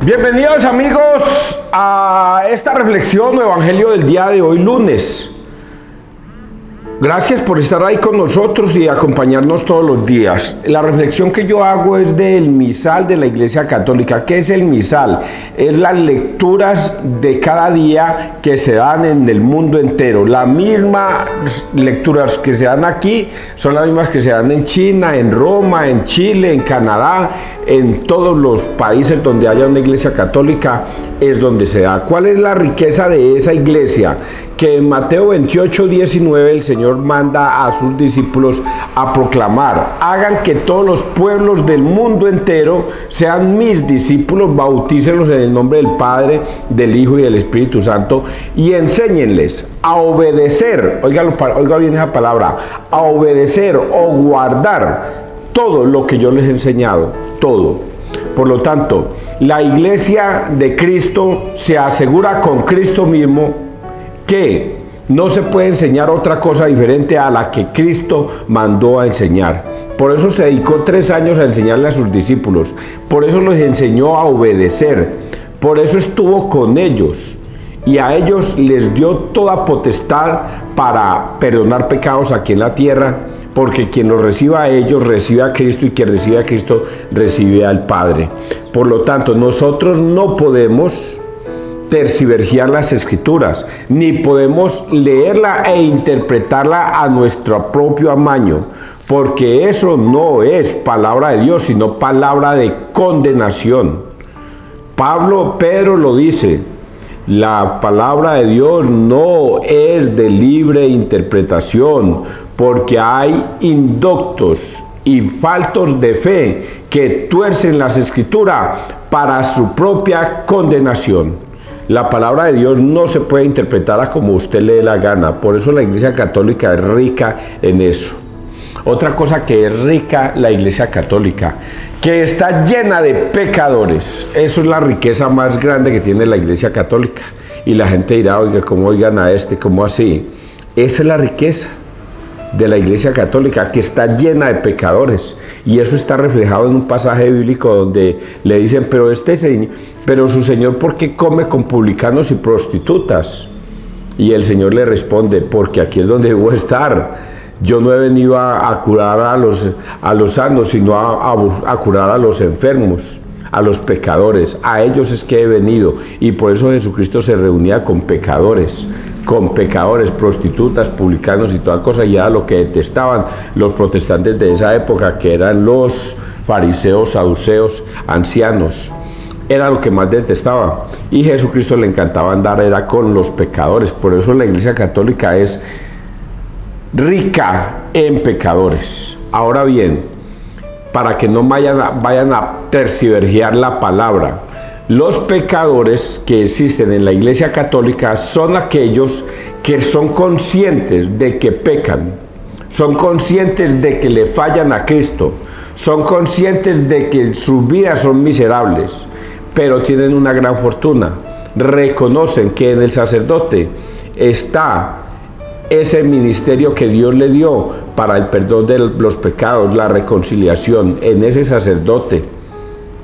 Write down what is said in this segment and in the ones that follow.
Bienvenidos amigos a esta reflexión o evangelio del día de hoy lunes. Gracias por estar ahí con nosotros y acompañarnos todos los días. La reflexión que yo hago es del misal de la Iglesia Católica. ¿Qué es el misal? Es las lecturas de cada día que se dan en el mundo entero. Las mismas lecturas que se dan aquí son las mismas que se dan en China, en Roma, en Chile, en Canadá, en todos los países donde haya una iglesia católica es donde se da. ¿Cuál es la riqueza de esa iglesia? Que en Mateo 28, 19 el Señor manda a sus discípulos a proclamar: hagan que todos los pueblos del mundo entero sean mis discípulos, bautícenlos en el nombre del Padre, del Hijo y del Espíritu Santo, y enséñenles a obedecer, oiga bien esa palabra, a obedecer o guardar todo lo que yo les he enseñado, todo. Por lo tanto, la iglesia de Cristo se asegura con Cristo mismo que no se puede enseñar otra cosa diferente a la que Cristo mandó a enseñar. Por eso se dedicó 3 años a enseñarle a sus discípulos. Por eso los enseñó a obedecer. Por eso estuvo con ellos. Y a ellos les dio toda potestad para perdonar pecados aquí en la tierra. Porque quien los reciba a ellos recibe a Cristo, y quien recibe a Cristo recibe al Padre. Por lo tanto, nosotros no podemos tergiversar las escrituras, ni podemos leerla e interpretarla a nuestro propio amaño, porque eso no es palabra de Dios, sino palabra de condenación. Pedro lo dice: la palabra de Dios no es de libre interpretación, porque hay indoctos y faltos de fe que tuercen las escrituras para su propia condenación. La palabra de Dios no se puede interpretar a como usted le dé la gana. Por eso la Iglesia Católica es rica en eso. Otra cosa que es rica la Iglesia Católica, que está llena de pecadores. Eso es la riqueza más grande que tiene la Iglesia Católica. Y la gente dirá: oiga, ¿cómo oigan a este? ¿Cómo así? Esa es la riqueza de la Iglesia Católica, que está llena de pecadores. Y eso está reflejado en un pasaje bíblico donde le dicen: pero su Señor, ¿por qué come con publicanos y prostitutas? Y el Señor le responde: porque aquí es donde debo estar. Yo no he venido a curar a los sanos, sino a curar a los enfermos, a los pecadores. A ellos es que he venido. Y por eso Jesucristo se reunía con pecadores, prostitutas, publicanos y toda cosa. Y era lo que detestaban los protestantes de esa época, que eran los fariseos, saduceos, ancianos. Era lo que más detestaba. Y Jesucristo le encantaba andar era con los pecadores. Por eso la Iglesia Católica es rica en pecadores. Ahora bien, para que no vayan a tergiversar la palabra, los pecadores que existen en la Iglesia Católica son aquellos que son conscientes de que pecan, son conscientes de que le fallan a Cristo, son conscientes de que sus vidas son miserables, pero tienen una gran fortuna. Reconocen que en el sacerdote está ese ministerio que Dios le dio para el perdón de los pecados, la reconciliación. En ese sacerdote,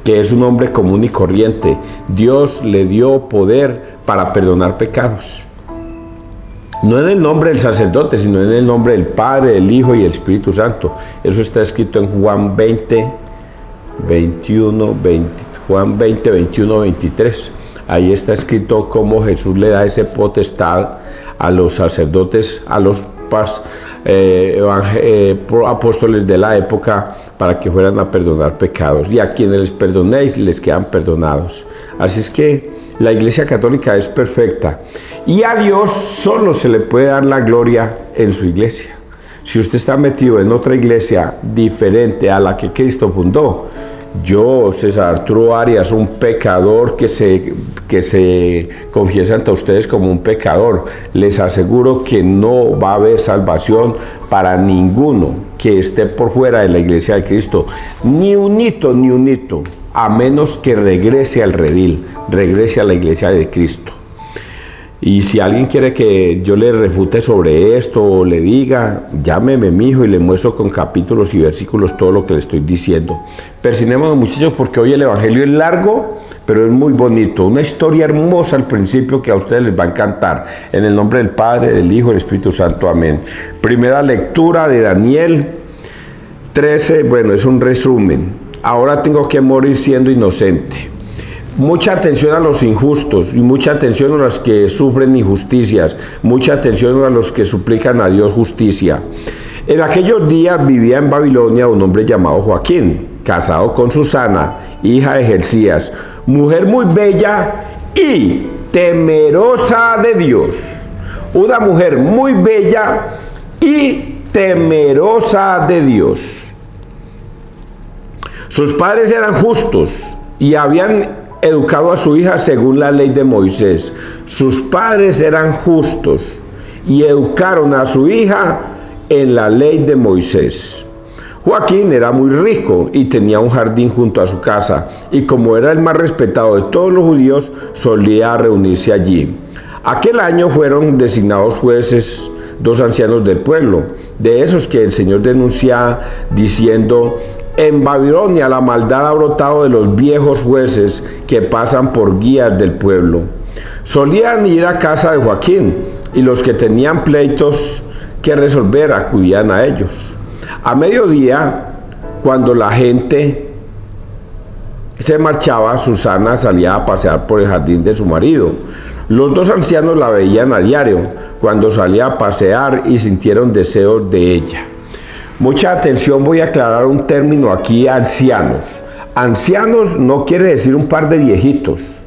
que es un hombre común y corriente, Dios le dio poder para perdonar pecados. No en el nombre del sacerdote, sino en el nombre del Padre, del Hijo y del Espíritu Santo. Eso está escrito en Juan 20, 21, 23. Ahí está escrito cómo Jesús le da ese potestad a los sacerdotes, a los apóstoles de la época, para que fueran a perdonar pecados. Y a quienes les perdonéis, les quedan perdonados. Así es que la Iglesia Católica es perfecta. Y a Dios solo se le puede dar la gloria en su iglesia. Si usted está metido en otra iglesia diferente a la que Cristo fundó, yo, César Arturo Arias, un pecador que se confiesa ante ustedes como un pecador, les aseguro que no va a haber salvación para ninguno que esté por fuera de la iglesia de Cristo, ni un hito, a menos que regrese al redil, regrese a la iglesia de Cristo. Y si alguien quiere que yo le refute sobre esto o le diga, llámeme, mijo, y le muestro con capítulos y versículos todo lo que le estoy diciendo. Persinémonos, muchachos, porque hoy el evangelio es largo, pero es muy bonito. Una historia hermosa al principio que a ustedes les va a encantar. En el nombre del Padre, del Hijo y del Espíritu Santo. Amén. Primera lectura de Daniel 13. Bueno, es un resumen. Ahora tengo que morir siendo inocente. Mucha atención a los injustos y mucha atención a los que sufren injusticias, mucha atención a los que suplican a Dios justicia. En aquellos días vivía en Babilonia un hombre llamado Joaquín, casado con Susana, hija de Jercías, mujer muy bella y temerosa de Dios. Una mujer muy bella y temerosa de Dios. Sus padres eran justos y habían educado a su hija según la ley de Moisés. Sus padres eran justos y educaron a su hija en la ley de Moisés. Joaquín era muy rico y tenía un jardín junto a su casa, y como era el más respetado de todos los judíos, solía reunirse allí. Aquel año fueron designados jueces 2 ancianos del pueblo, de esos que el Señor denuncia diciendo: en Babilonia la maldad ha brotado de los viejos jueces que pasan por guías del pueblo. Solían ir a casa de Joaquín, y los que tenían pleitos que resolver acudían a ellos. A mediodía, cuando la gente se marchaba, Susana salía a pasear por el jardín de su marido. Los 2 ancianos la veían a diario cuando salía a pasear y sintieron deseos de ella. Mucha atención, voy a aclarar un término aquí: ancianos. Ancianos no quiere decir un par de viejitos,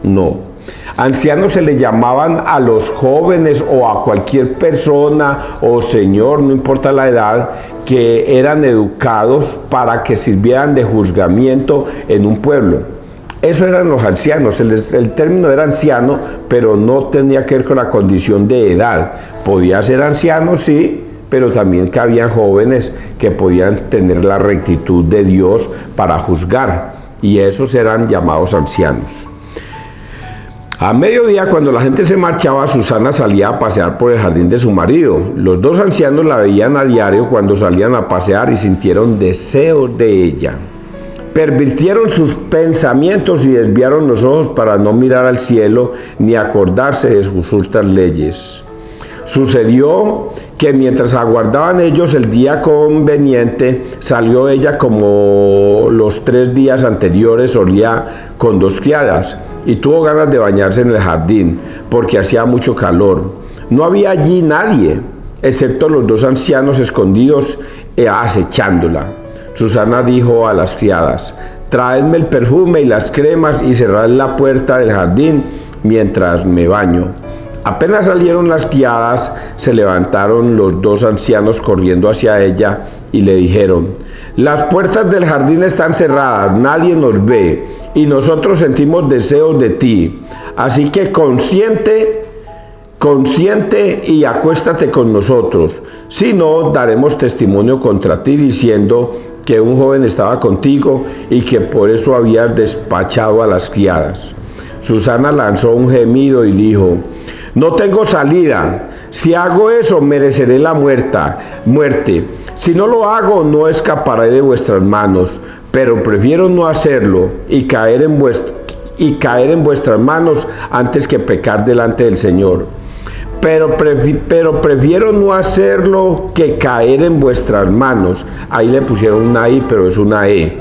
no. Ancianos se le llamaban a los jóvenes o a cualquier persona o señor, no importa la edad, que eran educados para que sirvieran de juzgamiento en un pueblo. Eso eran los ancianos. El término era anciano, pero no tenía que ver con la condición de edad. Podía ser anciano, sí, pero también cabían jóvenes que podían tener la rectitud de Dios para juzgar, y esos eran llamados ancianos. A mediodía, cuando la gente se marchaba, Susana salía a pasear por el jardín de su marido. Los 2 ancianos la veían a diario cuando salían a pasear y sintieron deseos de ella. Pervirtieron sus pensamientos y desviaron los ojos para no mirar al cielo ni acordarse de sus justas leyes. Sucedió que mientras aguardaban ellos el día conveniente, salió ella como los 3 días anteriores solía con 2 criadas, y tuvo ganas de bañarse en el jardín porque hacía mucho calor. No había allí nadie, excepto los 2 ancianos escondidos acechándola. Susana dijo a las criadas: traedme el perfume y las cremas y cerrad la puerta del jardín mientras me baño. Apenas salieron las criadas, se levantaron los 2 ancianos corriendo hacia ella y le dijeron: las puertas del jardín están cerradas, nadie nos ve y nosotros sentimos deseos de ti. Así que consiente y acuéstate con nosotros. Si no, daremos testimonio contra ti diciendo que un joven estaba contigo y que por eso habías despachado a las criadas. Susana lanzó un gemido y dijo: no tengo salida. Si hago eso, mereceré la muerte. Si no lo hago, no escaparé de vuestras manos. Pero prefiero no hacerlo y caer en vuestras manos antes que pecar delante del Señor. Pero prefiero no hacerlo que caer en vuestras manos. Ahí le pusieron una I, pero es una E,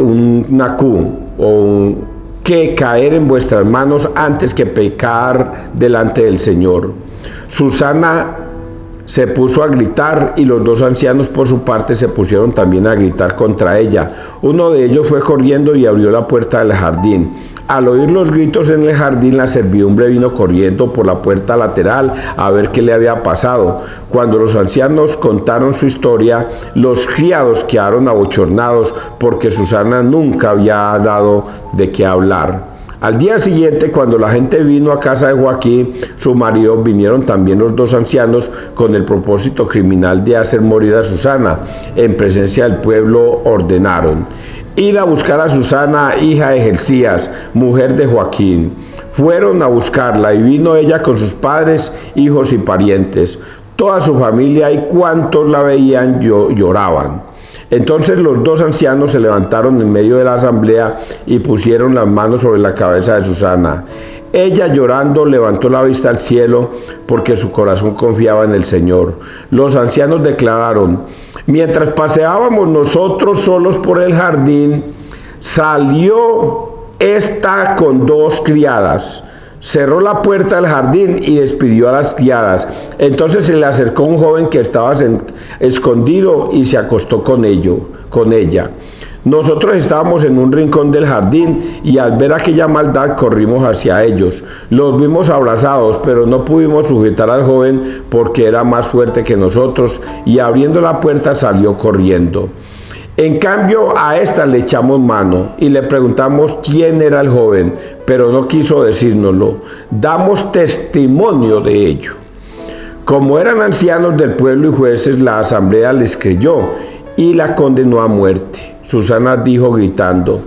una Q, que caer en vuestras manos antes que pecar delante del Señor. Susana se puso a gritar y los 2 ancianos por su parte se pusieron también a gritar contra ella. Uno de ellos fue corriendo y abrió la puerta del jardín. Al oír los gritos en el jardín, la servidumbre vino corriendo por la puerta lateral a ver qué le había pasado. Cuando los ancianos contaron su historia, los criados quedaron abochornados porque Susana nunca había dado de qué hablar. Al día siguiente, cuando la gente vino a casa de Joaquín, su marido, vinieron también los 2 ancianos con el propósito criminal de hacer morir a Susana. En presencia del pueblo ordenaron: Ir a buscar a Susana, hija de Gelcías, mujer de Joaquín. Fueron a buscarla y vino ella con sus padres, hijos y parientes. Toda su familia y cuantos la veían lloraban. Entonces los dos ancianos se levantaron en medio de la asamblea y pusieron las manos sobre la cabeza de Susana. Ella llorando levantó la vista al cielo porque su corazón confiaba en el Señor. Los ancianos declararon: mientras paseábamos nosotros solos por el jardín, salió esta con 2 criadas. Cerró la puerta del jardín y despidió a las criadas. Entonces se le acercó un joven que estaba escondido y se acostó con ella. Nosotros estábamos en un rincón del jardín y al ver aquella maldad corrimos hacia ellos. Los vimos abrazados, pero no pudimos sujetar al joven porque era más fuerte que nosotros y abriendo la puerta salió corriendo. En cambio a esta le echamos mano y le preguntamos quién era el joven, pero no quiso decírnoslo. Damos testimonio de ello. Como eran ancianos del pueblo y jueces, la asamblea les creyó y la condenó a muerte. Susana dijo gritando: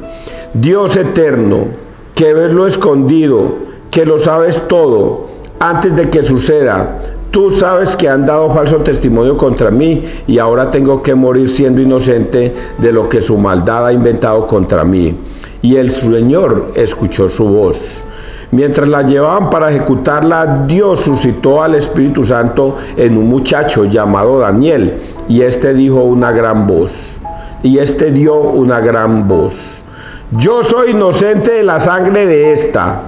Dios eterno, que ves lo escondido, que lo sabes todo, antes de que suceda, tú sabes que han dado falso testimonio contra mí y ahora tengo que morir siendo inocente de lo que su maldad ha inventado contra mí. Y el Señor escuchó su voz. Mientras la llevaban para ejecutarla, Dios suscitó al Espíritu Santo en un muchacho llamado Daniel, y este dio una gran voz. Yo soy inocente de la sangre de esta.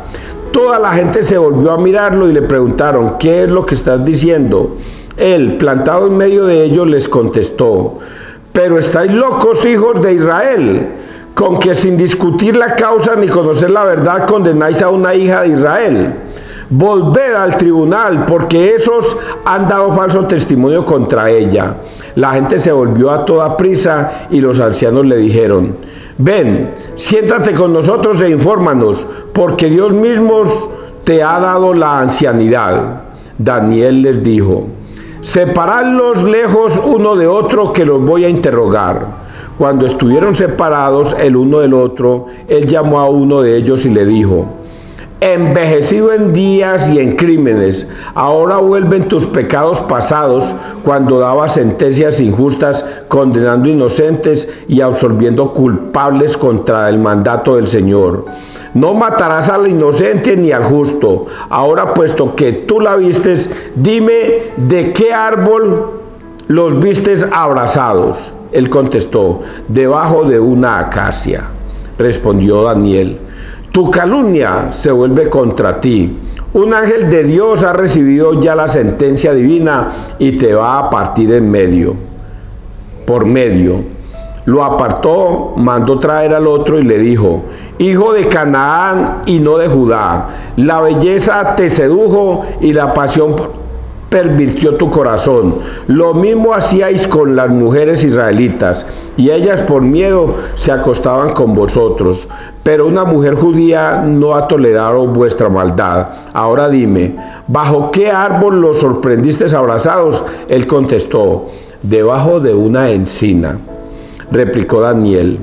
Toda la gente se volvió a mirarlo y le preguntaron: ¿qué es lo que estás diciendo? Él, plantado en medio de ellos, les contestó: pero estáis locos, hijos de Israel, con que sin discutir la causa ni conocer la verdad condenáis a una hija de Israel. Volved al tribunal, porque esos han dado falso testimonio contra ella. La gente se volvió a toda prisa y los ancianos le dijeron: ven, siéntate con nosotros e infórmanos, porque Dios mismo te ha dado la ancianidad. Daniel les dijo: separadlos lejos uno de otro, que los voy a interrogar. Cuando estuvieron separados el uno del otro, él llamó a uno de ellos y le dijo: envejecido en días y en crímenes, ahora vuelven tus pecados pasados, cuando dabas sentencias injustas, condenando inocentes y absolviendo culpables contra el mandato del Señor. No matarás al inocente ni al justo. Ahora, puesto que tú la vistes, dime de qué árbol los vistes abrazados. Él contestó: debajo de una acacia. Respondió Daniel: tu calumnia se vuelve contra ti. Un ángel de Dios ha recibido ya la sentencia divina y te va a partir en medio, por medio. Lo apartó, mandó traer al otro y le dijo: hijo de Canaán y no de Judá, la belleza te sedujo y la pasión pervirtió tu corazón. Lo mismo hacíais con las mujeres israelitas, y ellas por miedo se acostaban con vosotros. Pero una mujer judía no ha tolerado vuestra maldad. Ahora dime, ¿bajo qué árbol los sorprendisteis abrazados? Él contestó: debajo de una encina. Replicó Daniel: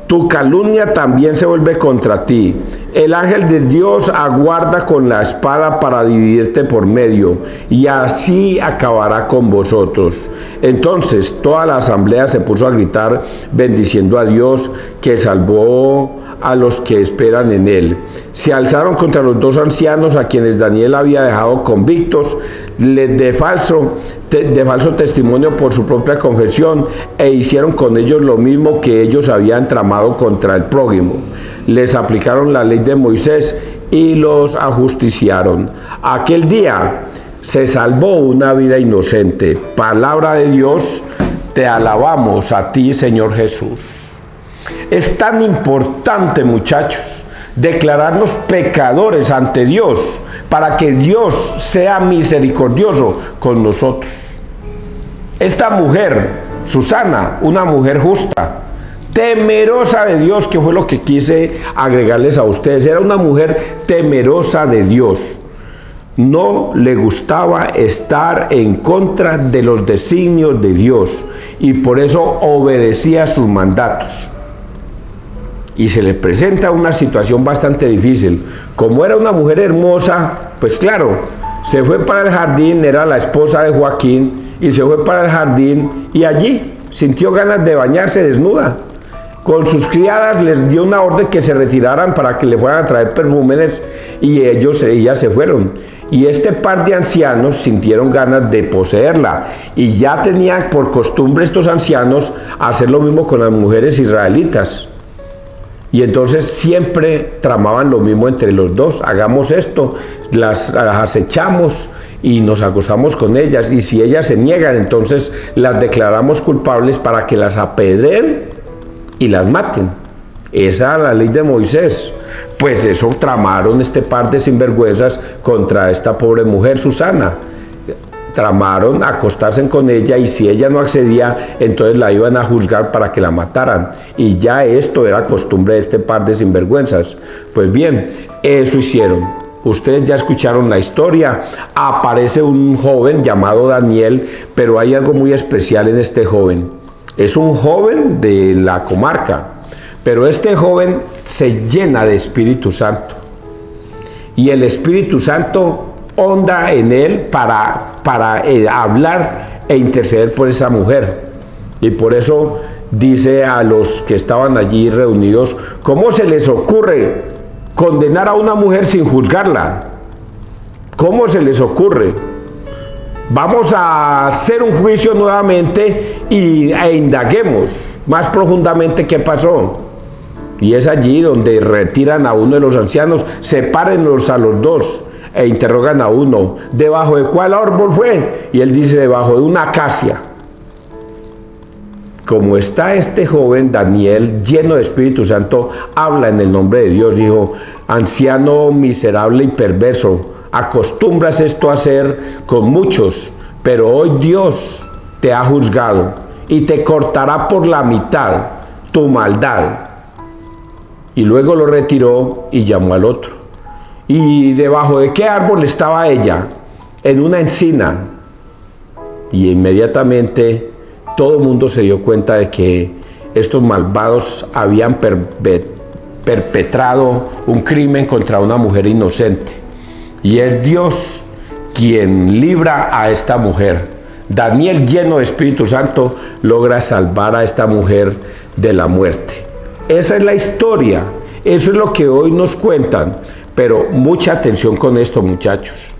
tu calumnia también se vuelve contra ti. El ángel de Dios aguarda con la espada para dividirte por medio, y así acabará con vosotros. Entonces toda la asamblea se puso a gritar, bendiciendo a Dios, que salvó a los que esperan en él. Se alzaron contra los dos ancianos a quienes Daniel había dejado convictos de falso testimonio por su propia confesión, e hicieron con ellos lo mismo que ellos habían tramado contra el prójimo. Les aplicaron la ley de Moisés y los ajusticiaron. Aquel día se salvó una vida inocente. Palabra de Dios, te alabamos a ti, Señor Jesús. Es tan importante, muchachos, declararnos pecadores ante Dios, para que Dios sea misericordioso con nosotros. Esta mujer, Susana, una mujer justa, temerosa de Dios, que fue lo que quise agregarles a ustedes, era una mujer temerosa de Dios. No le gustaba estar en contra de los designios de Dios, y por eso obedecía sus mandatos. y se le presenta una situación bastante difícil. Como era una mujer hermosa, pues claro, se fue para el jardín, era la esposa de Joaquín, y se fue para el jardín y allí sintió ganas de bañarse desnuda. Con sus criadas les dio una orden que se retiraran para que le fueran a traer perfumes y ellas se fueron. Y este par de ancianos sintieron ganas de poseerla y ya tenían por costumbre estos ancianos hacer lo mismo con las mujeres israelitas. Y entonces siempre tramaban lo mismo entre los dos: hagamos esto, las acechamos y nos acostamos con ellas, y si ellas se niegan, entonces las declaramos culpables para que las apedreen y las maten. Esa es la ley de Moisés. Pues eso tramaron este par de sinvergüenzas contra esta pobre mujer, Susana. Tramaron acostarse con ella, y si ella no accedía, entonces la iban a juzgar para que la mataran. Y ya esto era costumbre de este par de sinvergüenzas. Pues bien, eso hicieron. Ustedes ya escucharon la historia. Aparece un joven llamado Daniel, pero hay algo muy especial en este joven. Es un joven de la comarca, pero este joven se llena de Espíritu Santo. Y el Espíritu Santo onda en él para hablar e interceder por esa mujer. Y por eso dice a los que estaban allí reunidos: ¿cómo se les ocurre condenar a una mujer sin juzgarla? ¿Cómo se les ocurre? Vamos a hacer un juicio nuevamente e indaguemos más profundamente qué pasó. Y es allí donde retiran a uno de los ancianos, sepárenlos a los dos e interrogan a uno: ¿debajo de cuál árbol fue? Y él dice: debajo de una acacia. Como está este joven Daniel lleno de Espíritu Santo, habla en el nombre de Dios. Dijo: anciano miserable y perverso, acostumbras esto a hacer con muchos, pero hoy Dios te ha juzgado y te cortará por la mitad tu maldad. Y luego lo retiró y llamó al otro. ¿Y debajo de qué árbol estaba ella? En una encina. Y inmediatamente todo el mundo se dio cuenta de que estos malvados habían perpetrado un crimen contra una mujer inocente. Y es Dios quien libra a esta mujer. Daniel, lleno de Espíritu Santo, logra salvar a esta mujer de la muerte. Esa es la historia. Eso es lo que hoy nos cuentan. Pero mucha atención con esto, muchachos.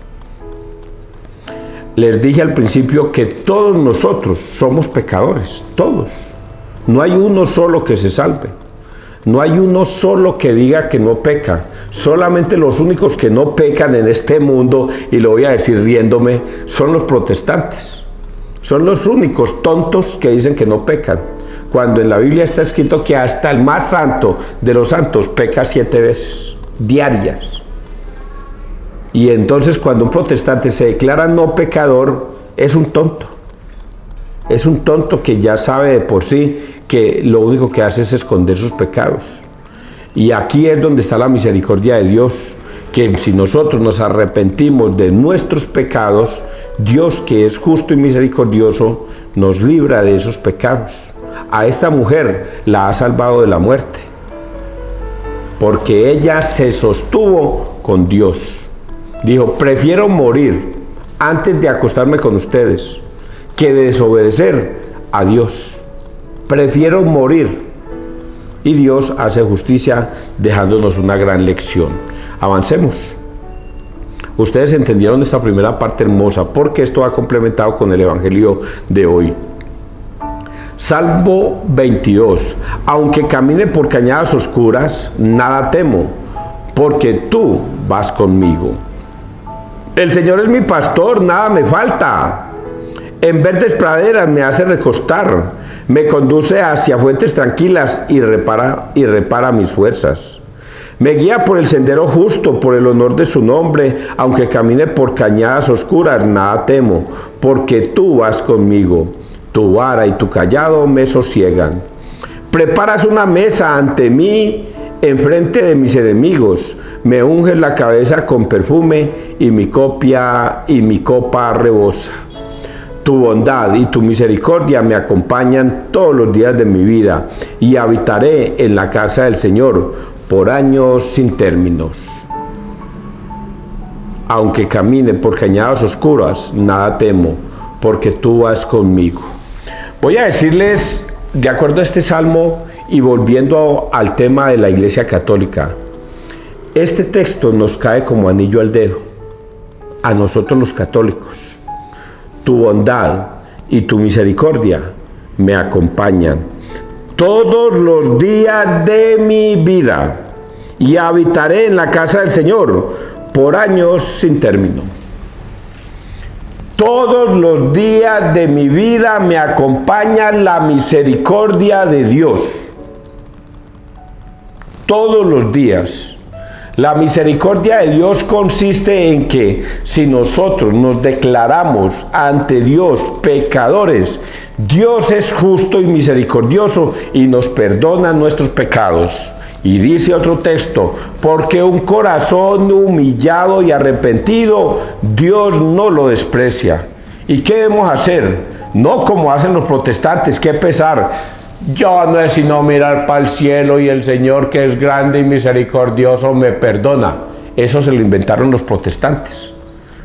Les dije al principio que todos nosotros somos pecadores, todos. No hay uno solo que se salve. No hay uno solo que diga que no peca. Solamente los únicos que no pecan en este mundo, y lo voy a decir riéndome, son los protestantes. Son los únicos tontos que dicen que no pecan, cuando en la Biblia está escrito que hasta el más santo de los santos peca 7 veces diarias. Y entonces cuando un protestante se declara no pecador, es un tonto. Es un tonto que ya sabe de por sí que lo único que hace es esconder sus pecados. Y aquí es donde está la misericordia de Dios, que si nosotros nos arrepentimos de nuestros pecados, Dios, que es justo y misericordioso, nos libra de esos pecados. A esta mujer la ha salvado de la muerte, porque ella se sostuvo con Dios. Dijo: prefiero morir antes de acostarme con ustedes que de desobedecer a Dios. Prefiero morir. Y Dios hace justicia dejándonos una gran lección. Avancemos. Ustedes entendieron esta primera parte hermosa, porque esto va complementado con el Evangelio de hoy. Salmo 22. Aunque camine por cañadas oscuras, nada temo, porque tú vas conmigo. El Señor es mi pastor, nada me falta. En verdes praderas me hace recostar, me conduce hacia fuentes tranquilas y repara mis fuerzas. Me guía por el sendero justo, por el honor de su nombre. Aunque camine por cañadas oscuras, nada temo, porque tú vas conmigo. Tu vara y tu cayado me sosiegan. Preparas una mesa ante mí enfrente de mis enemigos. Me unges la cabeza con perfume y mi copa rebosa. Tu bondad y tu misericordia me acompañan todos los días de mi vida, y habitaré en la casa del Señor por años sin términos. Aunque camine por cañadas oscuras, nada temo, porque tú vas conmigo. Voy a decirles, de acuerdo a este salmo y volviendo al tema de la Iglesia Católica, este texto nos cae como anillo al dedo, a nosotros los católicos. Tu bondad y tu misericordia me acompañan todos los días de mi vida, y habitaré en la casa del Señor por años sin término. Todos los días de mi vida me acompaña la misericordia de Dios. Todos los días. La misericordia de Dios consiste en que si nosotros nos declaramos ante Dios pecadores, Dios es justo y misericordioso y nos perdona nuestros pecados. Y dice otro texto, porque un corazón humillado y arrepentido, Dios no lo desprecia. ¿Y qué debemos hacer? No como hacen los protestantes, qué pesar. Yo no es sino mirar para el cielo y el Señor, que es grande y misericordioso, me perdona. Eso se lo inventaron los protestantes.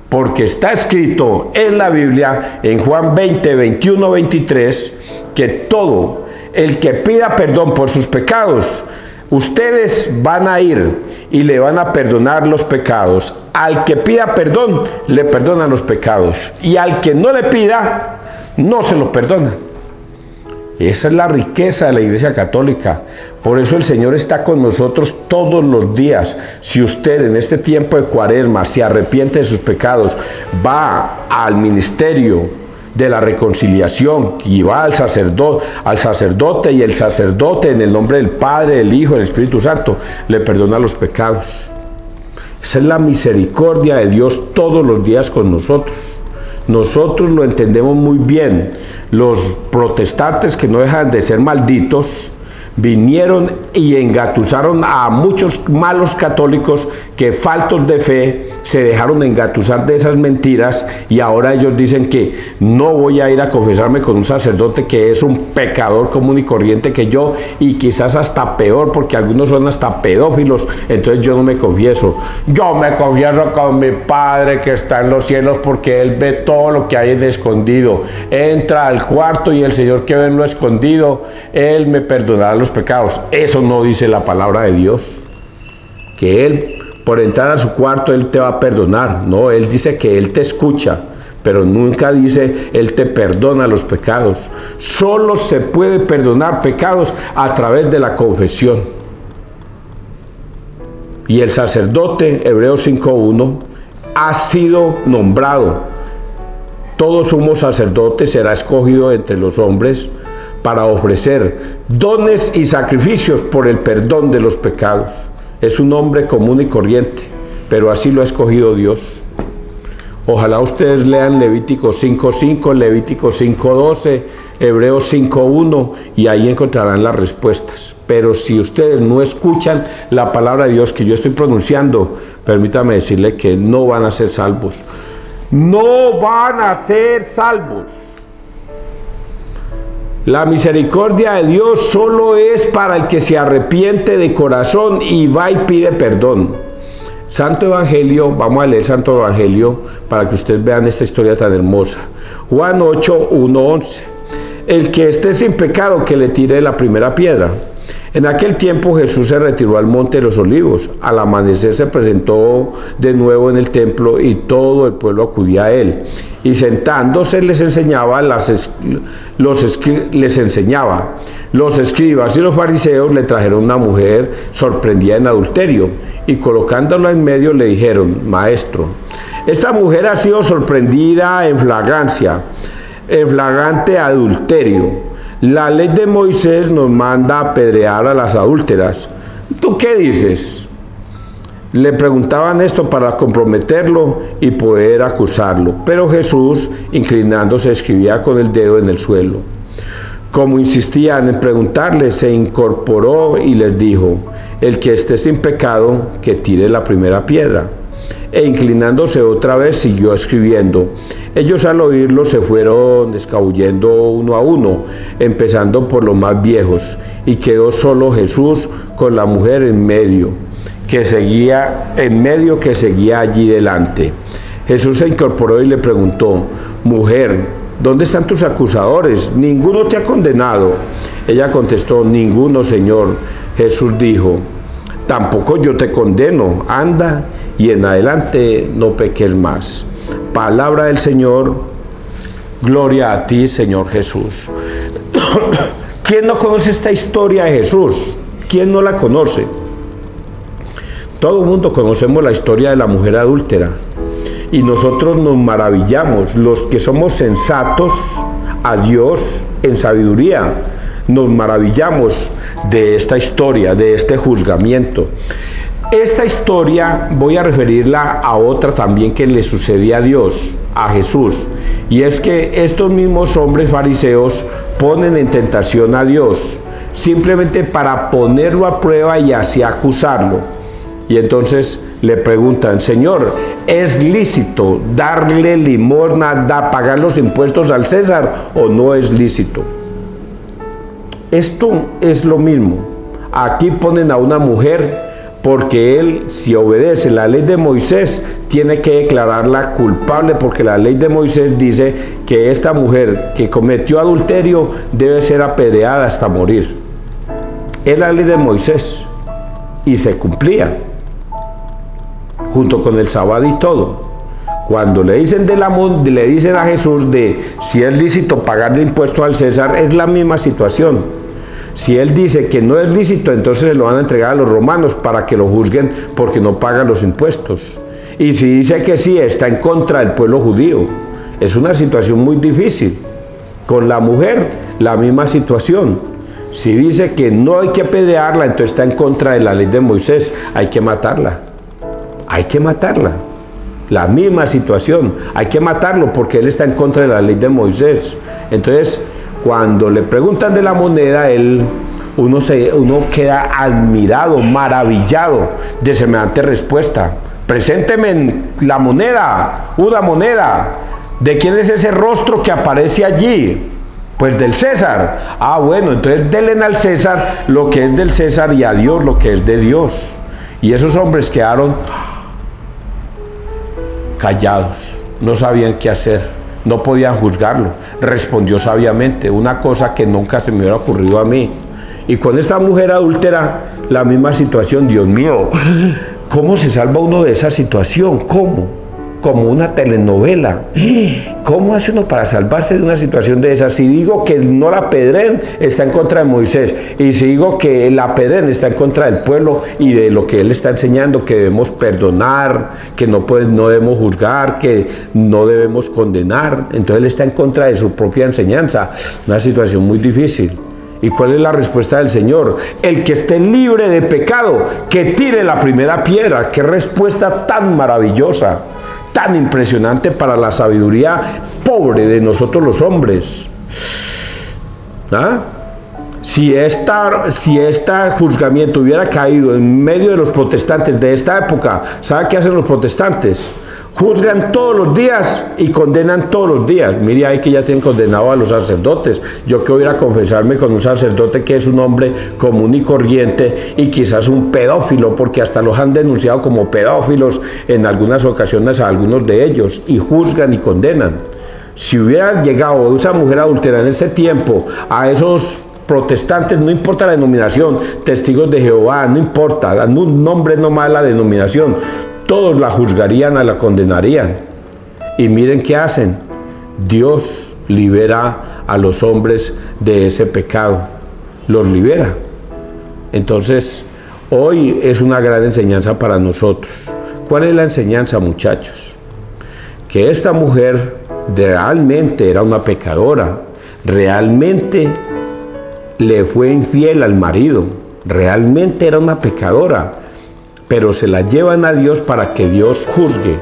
Porque está escrito en la Biblia, en Juan 20, 21, 23, que todo el que pida perdón por sus pecados, ustedes van a ir y le van a perdonar los pecados. Al que pida perdón, le perdonan los pecados. Y al que no le pida, no se los perdona. Esa es la riqueza de la Iglesia Católica. Por eso el Señor está con nosotros todos los días. Si usted en este tiempo de Cuaresma se arrepiente de sus pecados, va al ministerio de la reconciliación y va al sacerdote, y el sacerdote en el nombre del Padre, del Hijo y del Espíritu Santo le perdona los pecados. Esa es la misericordia de Dios todos los días con nosotros. Nosotros lo entendemos muy bien. Los protestantes, que no dejan de ser malditos, vinieron y engatusaron a muchos malos católicos que, faltos de fe, se dejaron engatusar de esas mentiras, y ahora ellos dicen que no voy a ir a confesarme con un sacerdote que es un pecador común y corriente que yo, y quizás hasta peor, porque algunos son hasta pedófilos, entonces yo no me confieso. Yo me confieso con mi Padre que está en los cielos, porque Él ve todo lo que hay en escondido. Entra al cuarto y el Señor que ve en lo escondido, Él me perdonará los pecados. Eso no dice la palabra de Dios, que Él, por entrar a su cuarto, Él te va a perdonar. No, Él dice que Él te escucha, pero nunca dice Él te perdona los pecados. Solo se puede perdonar pecados a través de la confesión. Y el sacerdote, Hebreos 5:1, ha sido nombrado. Todo sumo sacerdote será escogido entre los hombres para ofrecer dones y sacrificios por el perdón de los pecados. Es un hombre común y corriente, pero así lo ha escogido Dios. Ojalá ustedes lean Levítico 5:5, Levítico 5:12, Hebreos 5:1, y ahí encontrarán las respuestas. Pero si ustedes no escuchan la palabra de Dios que yo estoy pronunciando, permítame decirle que no van a ser salvos. No van a ser salvos. La misericordia de Dios solo es para el que se arrepiente de corazón y va y pide perdón. Santo Evangelio, vamos a leer Santo Evangelio para que ustedes vean esta historia tan hermosa. Juan 8:1-11. El que esté sin pecado, que le tire la primera piedra. En aquel tiempo Jesús se retiró al monte de los Olivos. Al amanecer se presentó de nuevo en el templo y todo el pueblo acudía a él. Y sentándose les enseñaba. Los escribas y los fariseos le trajeron una mujer sorprendida en adulterio, y colocándola en medio le dijeron: Maestro, esta mujer ha sido sorprendida en flagrante adulterio. La ley de Moisés nos manda a apedrear a las adúlteras. ¿Tú qué dices? Le preguntaban esto para comprometerlo y poder acusarlo. Pero Jesús, inclinándose, escribía con el dedo en el suelo. Como insistían en preguntarle, se incorporó y les dijo: el que esté sin pecado, que tire la primera piedra. e inclinándose otra vez siguió escribiendo. Ellos al oírlo se fueron escabullendo uno a uno, empezando por los más viejos, y quedó solo Jesús con la mujer en medio, que seguía allí delante. Jesús se incorporó y le preguntó: mujer, ¿dónde están tus acusadores? ¿Ninguno te ha condenado? Ella contestó: ninguno, Señor. Jesús dijo: tampoco yo te condeno, anda y en adelante no peques más. Palabra del Señor, gloria a ti, Señor Jesús. ¿Quién no conoce esta historia de Jesús? ¿Quién no la conoce? Todo el mundo conocemos la historia de la mujer adúltera y nosotros nos maravillamos, los que somos sensatos a Dios en sabiduría, nos maravillamos de esta historia, de este juzgamiento. Esta historia voy a referirla a otra también que le sucedía a Dios, a Jesús, y es que estos mismos hombres fariseos ponen en tentación a Dios simplemente para ponerlo a prueba y así acusarlo. Y entonces le preguntan: Señor, ¿es lícito darle limosna, pagar los impuestos al César o no es lícito? Esto es lo mismo. Aquí ponen a una mujer porque él, si obedece la ley de Moisés, tiene que declararla culpable, porque la ley de Moisés dice que esta mujer que cometió adulterio debe ser apedreada hasta morir. Es la ley de Moisés y se cumplía junto con el sábado y todo. Cuando le dicen le dicen a Jesús de si es lícito pagarle impuestos al César, es la misma situación. Si él dice que no es lícito, entonces se lo van a entregar a los romanos para que lo juzguen porque no paga los impuestos. Y si dice que sí, está en contra del pueblo judío. Es una situación muy difícil. Con la mujer, la misma situación. Si dice que no hay que apedrearla, entonces está en contra de la ley de Moisés. Hay que matarla. Hay que matarla. La misma situación. Hay que matarlo porque él está en contra de la ley de Moisés. Entonces, cuando le preguntan de la moneda, uno queda admirado, maravillado de semejante respuesta. Presénteme la moneda, una moneda. ¿De quién es ese rostro que aparece allí? Pues del César. Ah, bueno, entonces denle al César lo que es del César y a Dios lo que es de Dios. Y esos hombres quedaron callados, no sabían qué hacer. No podían juzgarlo. Respondió sabiamente, una cosa que nunca se me hubiera ocurrido a mí. Y con esta mujer adúltera, la misma situación. Dios mío, ¿cómo se salva uno de esa situación? ¿Cómo? Como una telenovela. ¿Cómo hace uno para salvarse de una situación de esa? Si digo que no la apedreen, está en contra de Moisés. Y si digo que la apedreen, está en contra del pueblo y de lo que él está enseñando, que debemos perdonar, que no debemos juzgar, que no debemos condenar. Entonces él está en contra de su propia enseñanza. Una situación muy difícil. ¿Y cuál es la respuesta del Señor? El que esté libre de pecado, que tire la primera piedra. ¡Qué respuesta tan maravillosa! Tan impresionante para la sabiduría pobre de nosotros los hombres. ¿Ah? Si este juzgamiento hubiera caído en medio de los protestantes de esta época, ¿sabe qué hacen los protestantes? Juzgan todos los días y condenan todos los días. Mire ahí que ya tienen condenado a los sacerdotes. Yo que voy a ir a confesarme con un sacerdote que es un hombre común y corriente y quizás un pedófilo, porque hasta los han denunciado como pedófilos en algunas ocasiones a algunos de ellos, y juzgan y condenan. Si hubiera llegado esa mujer adúltera en ese tiempo a esos protestantes, no importa la denominación, testigos de Jehová, no importa, un nombre nomás la denominación, todos la juzgarían, la condenarían. Y miren qué hacen. Dios libera a los hombres de ese pecado. Los libera. Entonces, hoy es una gran enseñanza para nosotros. ¿Cuál es la enseñanza, muchachos? Que esta mujer realmente era una pecadora. Realmente le fue infiel al marido. Realmente era una pecadora. Pero se la llevan a Dios para que Dios juzgue.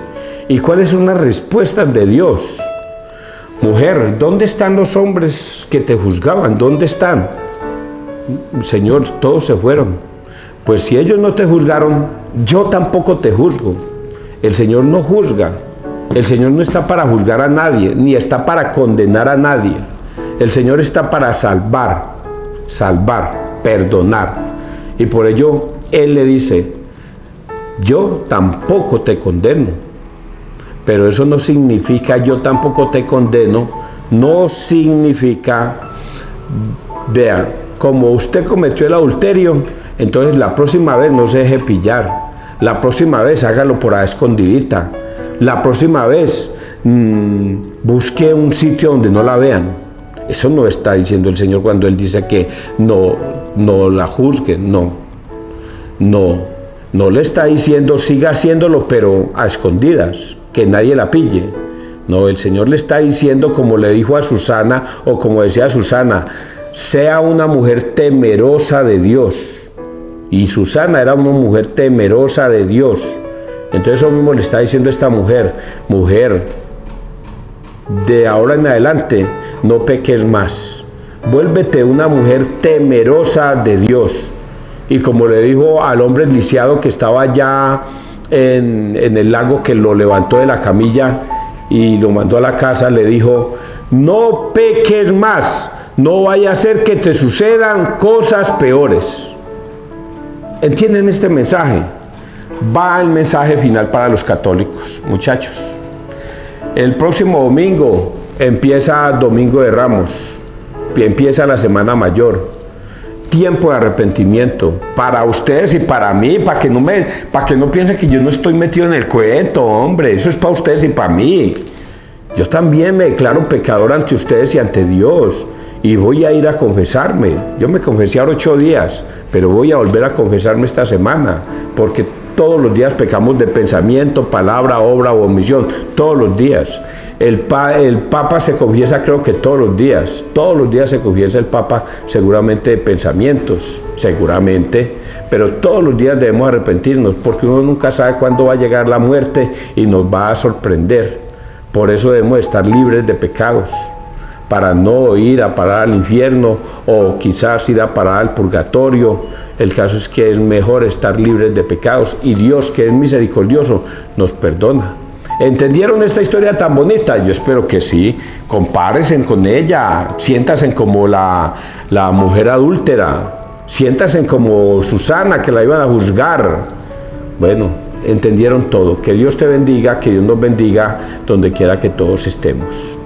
¿Y cuáles son las respuestas de Dios? Mujer, ¿dónde están los hombres que te juzgaban? ¿Dónde están? Señor, todos se fueron. Pues si ellos no te juzgaron, yo tampoco te juzgo. El Señor no juzga. El Señor no está para juzgar a nadie, ni está para condenar a nadie. El Señor está para salvar, perdonar. Y por ello Él le dice, yo tampoco te condeno. Pero eso no significa yo tampoco te condeno, no significa, vea, como usted cometió el adulterio, entonces la próxima vez no se deje pillar, la próxima vez hágalo por ahí escondidita, la próxima vez busque un sitio donde no la vean. Eso no está diciendo el Señor cuando Él dice que no la juzgue, no le está diciendo siga haciéndolo pero a escondidas, que nadie la pille. No, el Señor le está diciendo, como le dijo a Susana, o como decía Susana, sea una mujer temerosa de Dios. Y Susana era una mujer temerosa de Dios. Entonces eso mismo le está diciendo esta mujer, de ahora en adelante no peques más. Vuélvete una mujer temerosa de Dios. Y como le dijo al hombre lisiado que estaba allá en el lago, que lo levantó de la camilla y lo mandó a la casa, le dijo, no peques más, no vaya a ser que te sucedan cosas peores. ¿Entienden este mensaje? Va el mensaje final para los católicos, muchachos. El próximo domingo empieza Domingo de Ramos, empieza la Semana Mayor. Tiempo de arrepentimiento para ustedes y para mí, para que no piensen que yo no estoy metido en el cuento, hombre, eso es para ustedes y para mí. Yo también me declaro pecador ante ustedes y ante Dios, y voy a ir a confesarme. Yo me confesé ahora 8 días, pero voy a volver a confesarme esta semana, porque todos los días pecamos de pensamiento, palabra, obra o omisión, todos los días. El Papa se confiesa, creo que todos los días se confiesa el Papa, seguramente de pensamientos, seguramente, pero todos los días debemos arrepentirnos, porque uno nunca sabe cuándo va a llegar la muerte y nos va a sorprender. Por eso debemos estar libres de pecados, para no ir a parar al infierno o quizás ir a parar al purgatorio. El caso es que es mejor estar libres de pecados, y Dios, que es misericordioso, nos perdona. ¿Entendieron esta historia tan bonita? Yo espero que sí. Compárense con ella, siéntanse como la mujer adúltera, siéntanse como Susana, que la iban a juzgar. Bueno, entendieron todo. Que Dios te bendiga, que Dios nos bendiga donde quiera que todos estemos.